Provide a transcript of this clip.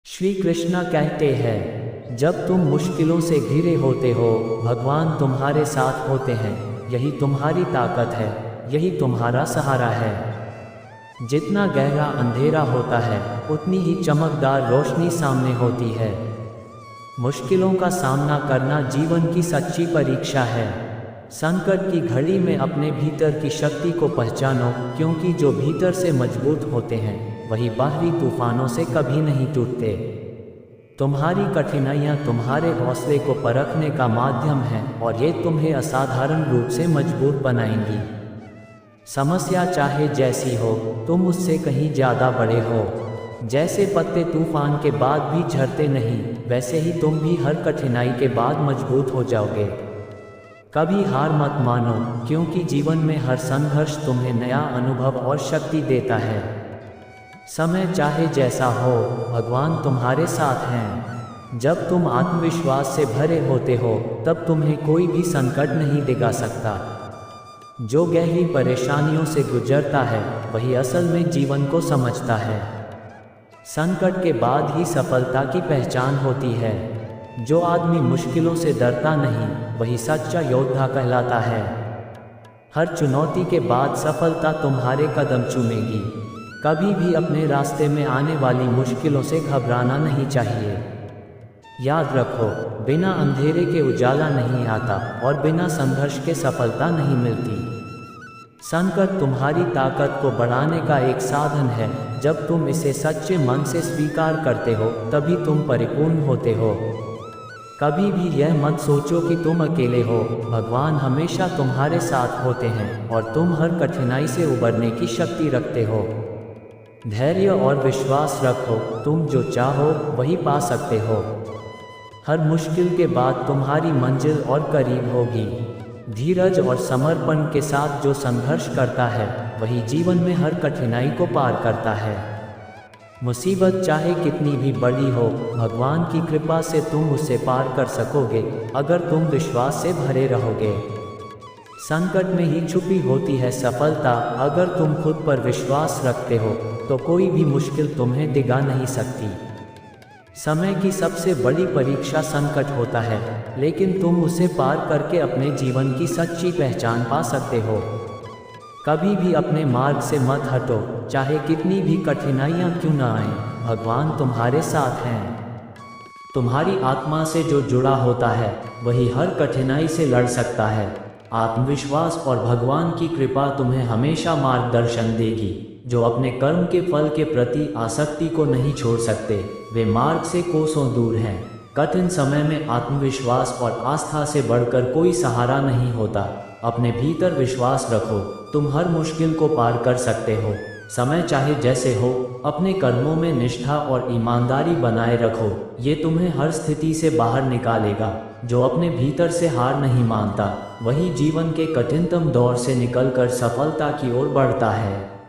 श्री कृष्ण कहते हैं, जब तुम मुश्किलों से घिरे होते हो, भगवान तुम्हारे साथ होते हैं। यही तुम्हारी ताकत है, यही तुम्हारा सहारा है। जितना गहरा अंधेरा होता है, उतनी ही चमकदार रोशनी सामने होती है। मुश्किलों का सामना करना जीवन की सच्ची परीक्षा है। संकट की घड़ी में अपने भीतर की शक्ति को पहचानो, क्योंकि जो भीतर से मजबूत होते हैं वही बाहरी तूफानों से कभी नहीं टूटते। तुम्हारी कठिनाइयाँ तुम्हारे हौसले को परखने का माध्यम है और ये तुम्हें असाधारण रूप से मजबूत बनाएंगी। समस्या चाहे जैसी हो, तुम उससे कहीं ज़्यादा बड़े हो। जैसे पत्ते तूफान के बाद भी झड़ते नहीं, वैसे ही तुम भी हर कठिनाई के बाद मजबूत हो जाओगे। कभी हार मत मानो, क्योंकि जीवन में हर संघर्ष तुम्हें नया अनुभव और शक्ति देता है। समय चाहे जैसा हो, भगवान तुम्हारे साथ हैं। जब तुम आत्मविश्वास से भरे होते हो, तब तुम्हें कोई भी संकट नहीं डिगा सकता। जो गहरी परेशानियों से गुजरता है, वही असल में जीवन को समझता है। संकट के बाद ही सफलता की पहचान होती है। जो आदमी मुश्किलों से डरता नहीं, वही सच्चा योद्धा कहलाता है। हर चुनौती के बाद सफलता तुम्हारे कदम चूमेगी। कभी भी अपने रास्ते में आने वाली मुश्किलों से घबराना नहीं चाहिए। याद रखो, बिना अंधेरे के उजाला नहीं आता और बिना संघर्ष के सफलता नहीं मिलती। संकट तुम्हारी ताकत को बढ़ाने का एक साधन है। जब तुम इसे सच्चे मन से स्वीकार करते हो, तभी तुम परिपूर्ण होते हो। कभी भी यह मत सोचो कि तुम अकेले हो। भगवान हमेशा तुम्हारे साथ होते हैं और तुम हर कठिनाई से उबरने की शक्ति रखते हो। धैर्य और विश्वास रखो, तुम जो चाहो वही पा सकते हो। हर मुश्किल के बाद तुम्हारी मंजिल और करीब होगी। धीरज और समर्पण के साथ जो संघर्ष करता है, वही जीवन में हर कठिनाई को पार करता है। मुसीबत चाहे कितनी भी बड़ी हो, भगवान की कृपा से तुम उसे पार कर सकोगे, अगर तुम विश्वास से भरे रहोगे। संकट में ही छुपी होती है सफलता। अगर तुम खुद पर विश्वास रखते हो, तो कोई भी मुश्किल तुम्हें डिगा नहीं सकती। समय की सबसे बड़ी परीक्षा संकट होता है, लेकिन तुम उसे पार करके अपने जीवन की सच्ची पहचान पा सकते हो। कभी भी अपने मार्ग से मत हटो, चाहे कितनी भी कठिनाइयाँ क्यों ना आएं, भगवान तुम्हारे साथ हैं। तुम्हारी आत्मा से जो जुड़ा होता है, वही हर कठिनाई से लड़ सकता है। आत्मविश्वास और भगवान की कृपा तुम्हें हमेशा मार्गदर्शन देगी। जो अपने कर्म के फल के प्रति आसक्ति को नहीं छोड़ सकते, वे मार्ग से कोसों दूर हैं। कठिन समय में आत्मविश्वास और आस्था से बढ़कर कोई सहारा नहीं होता। अपने भीतर विश्वास रखो, तुम हर मुश्किल को पार कर सकते हो। समय चाहे जैसे हो, अपने कर्मों में निष्ठा और ईमानदारी बनाए रखो। ये तुम्हें हर स्थिति से बाहर निकालेगा। जो अपने भीतर से हार नहीं मानता, वही जीवन के कठिनतम दौर से निकलकर सफलता की ओर बढ़ता है।